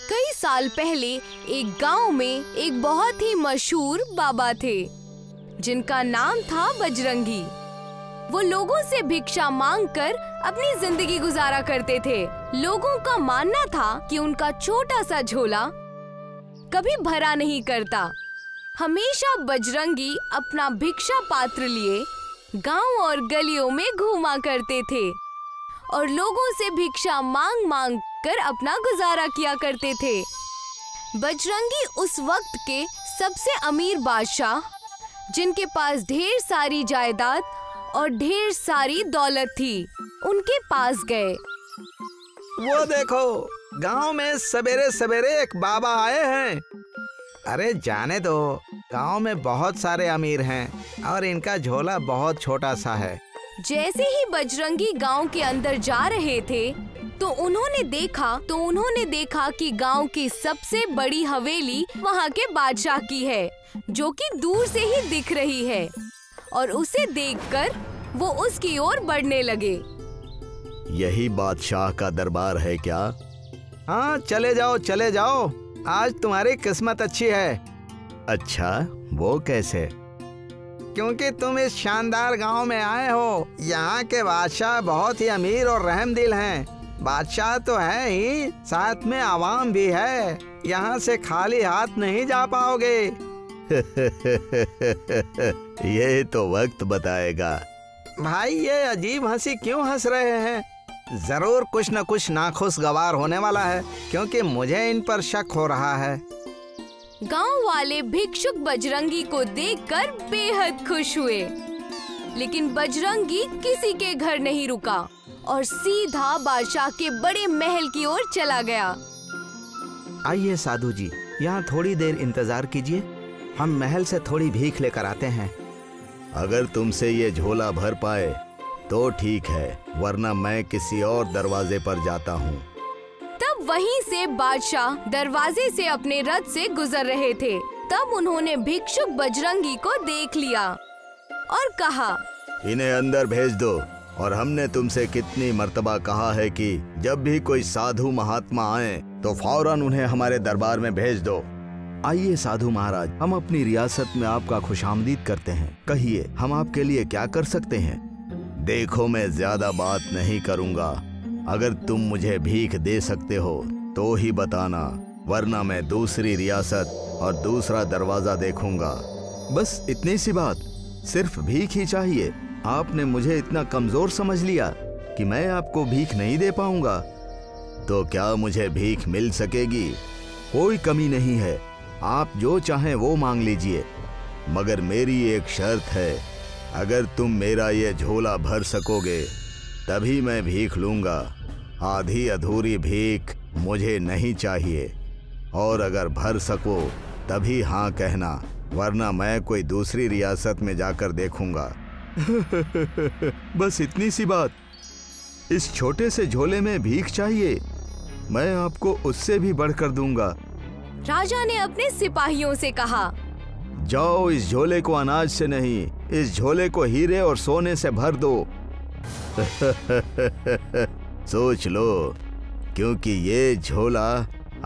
कई साल पहले एक गांव में एक बहुत ही मशहूर बाबा थे जिनका नाम था बजरंगी। वो लोगों से भिक्षा मांगकर अपनी जिंदगी गुजारा करते थे। लोगों का मानना था कि उनका छोटा सा झोला कभी भरा नहीं करता। हमेशा बजरंगी अपना भिक्षा पात्र लिए गांव और गलियों में घूमा करते थे और लोगों से भिक्षा मांग मांग कर अपना गुजारा किया करते थे। बजरंगी उस वक्त के सबसे अमीर बादशाह, जिनके पास ढेर सारी जायदाद और ढेर सारी दौलत थी, उनके पास गए। वो देखो, गांव में सवेरे सवेरे एक बाबा आए हैं। अरे जाने दो, गांव में बहुत सारे अमीर हैं और इनका झोला बहुत छोटा सा है। जैसे ही बजरंगी गांव के अंदर जा रहे थे तो उन्होंने देखा कि गांव की सबसे बड़ी हवेली वहां के बादशाह की है, जो कि दूर से ही दिख रही है, और उसे देखकर वो उसकी ओर बढ़ने लगे। यही बादशाह का दरबार है क्या? हाँ, चले जाओ चले जाओ, आज तुम्हारी किस्मत अच्छी है। अच्छा, वो कैसे? क्योंकि तुम इस शानदार गांव में आए हो। यहाँ के बादशाह बहुत ही अमीर और रहमदिल हैं। बादशाह तो है ही, साथ में आवाम भी है। यहाँ से खाली हाथ नहीं जा पाओगे। ये तो वक्त बताएगा। भाई, ये अजीब हंसी क्यों हंस रहे हैं? जरूर कुछ न कुछ नाखुशगवार होने वाला है, क्योंकि मुझे इन पर शक हो रहा है। गांव वाले भिक्षुक बजरंगी को देखकर बेहद खुश हुए, लेकिन बजरंगी किसी के घर नहीं रुका और सीधा बादशाह के बड़े महल की ओर चला गया। आइए साधु जी, यहाँ थोड़ी देर इंतजार कीजिए, हम महल से थोड़ी भीख लेकर आते हैं। अगर तुमसे ये झोला भर पाए तो ठीक है, वरना मैं किसी और दरवाजे पर जाता हूँ। तब वहीं से बादशाह दरवाजे से अपने रथ से गुजर रहे थे। तब उन्होंने भिक्षुक बजरंगी को देख लिया और कहा, इन्हें अंदर भेज दो। और हमने तुमसे कितनी मर्तबा कहा है कि जब भी कोई साधु महात्मा आए तो फौरन उन्हें हमारे दरबार में भेज दो। आइए साधु महाराज, हम अपनी रियासत में आपका खुशामदीद करते हैं। कहिए, हम आपके लिए क्या कर सकते हैं? देखो, मैं ज्यादा बात नहीं करूँगा। अगर तुम मुझे भीख दे सकते हो तो ही बताना, वरना मैं दूसरी रियासत और दूसरा दरवाजा देखूंगा। बस इतनी सी बात, सिर्फ भीख ही चाहिए? आपने मुझे इतना कमजोर समझ लिया कि मैं आपको भीख नहीं दे पाऊंगा? तो क्या मुझे भीख मिल सकेगी? कोई कमी नहीं है, आप जो चाहें वो मांग लीजिए। मगर मेरी एक शर्त है, अगर तुम मेरा ये झोला भर सकोगे तभी मैं भीख लूंगा। आधी अधूरी भीख मुझे नहीं चाहिए, और अगर भर सको तभी हाँ कहना, वरना मैं कोई दूसरी रियासत में जाकर देखूंगा। बस इतनी सी बात? इस छोटे से झोले में भीख चाहिए? मैं आपको उससे भी बढ़कर दूंगा। राजा ने अपने सिपाहियों से कहा, जाओ, इस झोले को अनाज से नहीं, इस झोले को हीरे और सोने से भर दो। सोच लो, क्योंकि ये झोला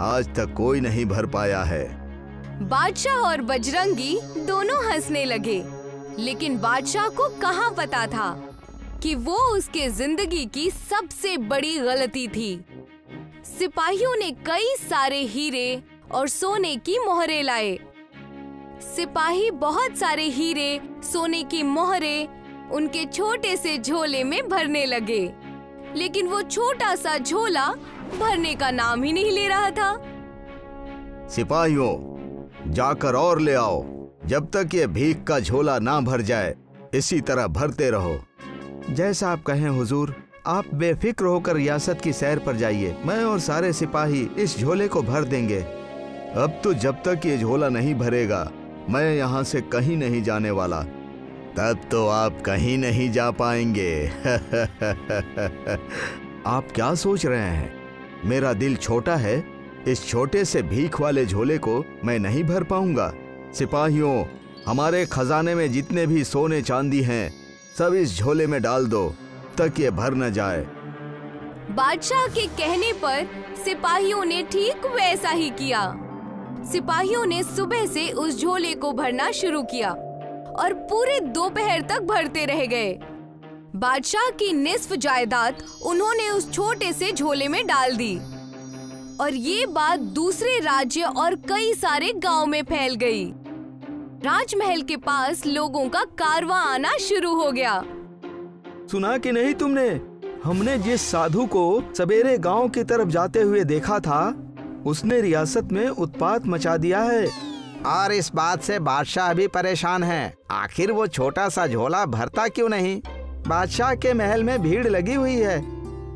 आज तक कोई नहीं भर पाया है। बादशाह और बजरंगी दोनों हंसने लगे, लेकिन बादशाह को कहाँ पता था कि वो उसके जिंदगी की सबसे बड़ी गलती थी। सिपाहियों ने कई सारे हीरे और सोने की मोहरें लाए। सिपाही बहुत सारे हीरे, सोने की मोहरें उनके छोटे से झोले में भरने लगे, लेकिन वो छोटा सा झोला भरने का नाम ही नहीं ले रहा था। सिपाहियों, जाकर और ले आओ। जब तक ये भीख का झोला ना भर जाए, इसी तरह भरते रहो। जैसा आप कहें हुजूर, आप बेफिक्र होकर रियासत की सैर पर जाइए। मैं और सारे सिपाही इस झोले को भर देंगे। अब तो जब तक ये झोला नहीं भरेगा, मैं यहाँ से कहीं नहीं जाने वाला। तब तो आप कहीं नहीं जा पाएंगे। आप क्या सोच रहे हैं? मेरा दिल छोटा है, इस छोटे से भीख वाले झोले को मैं नहीं भर पाऊंगा। सिपाहियों, हमारे खजाने में जितने भी सोने चांदी हैं, सब इस झोले में डाल दो, तक ये भर न जाए। बादशाह के कहने पर सिपाहियों ने ठीक वैसा ही किया। सिपाहियों ने सुबह से उस झोले को भरना शुरू किया और पूरे दोपहर तक भरते रह गए। बादशाह की निस्फ जायदाद उन्होंने उस छोटे से झोले में डाल दी और ये बात दूसरे राज्य और कई सारे गांव में फैल गई। राजमहल के पास लोगों का कारवां आना शुरू हो गया। सुना कि नहीं तुमने, हमने जिस साधु को सवेरे गांव की तरफ जाते हुए देखा था, उसने रियासत में उत्पात मचा दिया है। और इस बात से बादशाह भी परेशान है। आखिर वो छोटा सा झोला भरता क्यों नहीं? बादशाह के महल में भीड़ लगी हुई है।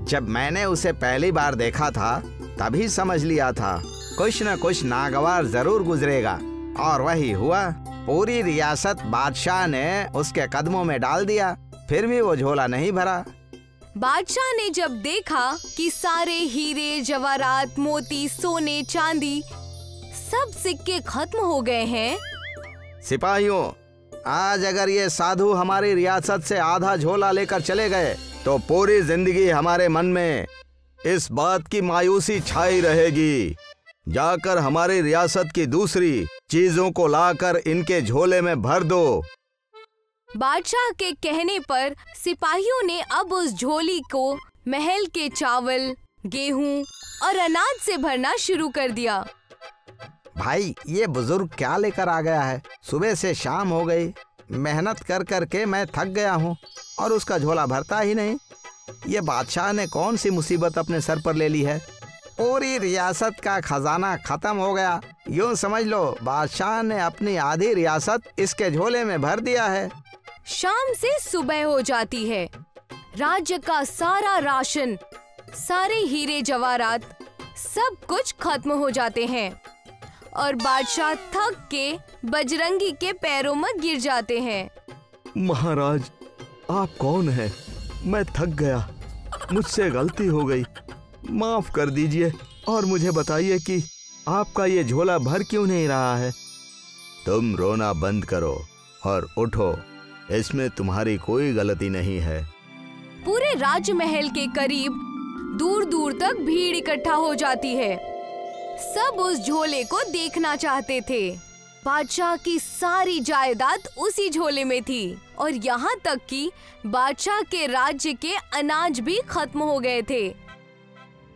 जब मैंने उसे पहली बार देखा था तभी समझ लिया था कुछ न कुछ नागवार जरूर गुजरेगा, और वही हुआ। पूरी रियासत बादशाह ने उसके कदमों में डाल दिया, फिर भी वो झोला नहीं भरा। बादशाह ने जब देखा कि सारे हीरे, जवाहरात, मोती, सोने, चांदी सब सिक्के खत्म हो गए हैं। सिपाहियों, आज अगर ये साधु हमारी रियासत से आधा झोला लेकर चले गए तो पूरी जिंदगी हमारे मन में इस बात की मायूसी छाई रहेगी। जाकर हमारी रियासत की दूसरी चीजों को लाकर इनके झोले में भर दो। बादशाह के कहने पर सिपाहियों ने अब उस झोली को महल के चावल, गेहूं और अनाज से भरना शुरू कर दिया। भाई, ये बुजुर्ग क्या लेकर आ गया है? सुबह से शाम हो गई, मेहनत कर कर के मैं थक गया हूँ और उसका झोला भरता ही नहीं। ये बादशाह ने कौन सी मुसीबत अपने सर पर ले ली है? पूरी रियासत का खजाना खत्म हो गया। यूँ समझ लो बादशाह ने अपनी आधी रियासत इसके झोले में भर दिया है। शाम से सुबह हो जाती है। राज्य का सारा राशन, सारे हीरे जवाहरात सब कुछ खत्म हो जाते हैं और बादशाह थक के बजरंगी के पैरों में गिर जाते हैं। महाराज, आप कौन हैं? मैं थक गया, मुझसे गलती हो गई, माफ कर दीजिए और मुझे बताइए कि आपका ये झोला भर क्यों नहीं रहा है? तुम रोना बंद करो और उठो, इसमें तुम्हारी कोई गलती नहीं है। पूरे राजमहल के करीब दूर दूर तक भीड़ इकट्ठा हो जाती है। सब उस झोले को देखना चाहते थे। बादशाह की सारी जायदाद उसी झोले में थी और यहाँ तक कि बादशाह के राज्य के अनाज भी खत्म हो गए थे।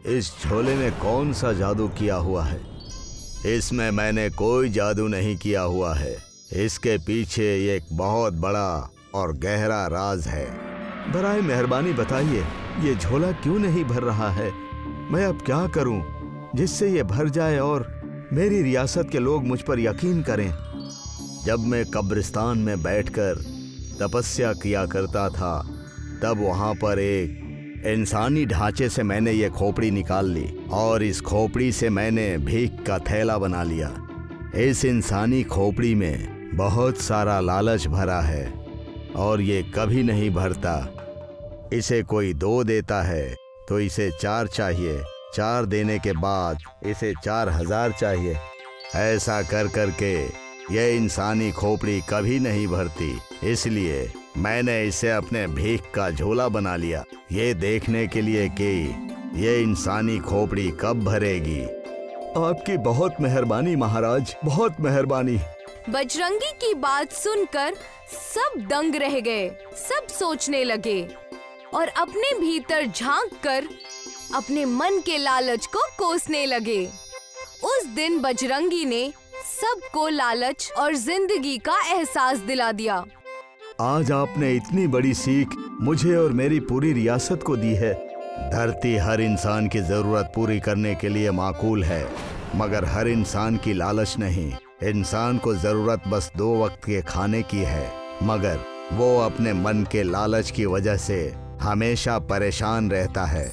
इस झोले में कौन सा जादू किया हुआ है? इसमें मैंने कोई जादू नहीं किया हुआ है। इसके पीछे एक बहुत बड़ा और गहरा राज है। बराए मेहरबानी बताइए, ये झोला क्यों नहीं भर रहा है? मैं अब क्या करूं जिससे ये भर जाए और मेरी रियासत के लोग मुझ पर यकीन करें। जब मैं कब्रिस्तान में बैठकर तपस्या किया करता था, तब वहाँ पर एक इंसानी ढांचे से मैंने ये खोपड़ी निकाल ली और इस खोपड़ी से मैंने भीख का थैला बना लिया। इस इंसानी खोपड़ी में बहुत सारा लालच भरा है और ये कभी नहीं भरता। इसे कोई 2 देता है तो इसे 4 चाहिए, 4 देने के बाद इसे 4000 चाहिए। ऐसा कर कर के ये इंसानी खोपड़ी कभी नहीं भरती। इसलिए मैंने इसे अपने भीख का झोला बना लिया, ये देखने के लिए कि ये इंसानी खोपड़ी कब भरेगी। आपकी बहुत मेहरबानी महाराज, बहुत मेहरबानी। बजरंगी की बात सुनकर सब दंग रह गए। सब सोचने लगे और अपने भीतर झांककर अपने मन के लालच को कोसने लगे। उस दिन बजरंगी ने सबको लालच और जिंदगी का एहसास दिला दिया। आज आपने इतनी बड़ी सीख मुझे और मेरी पूरी रियासत को दी है। धरती हर इंसान की जरूरत पूरी करने के लिए माकूल है, मगर हर इंसान की लालच नहीं। इंसान को जरूरत बस 2 वक्त के खाने की है, मगर वो अपने मन के लालच की वजह से हमेशा परेशान रहता है।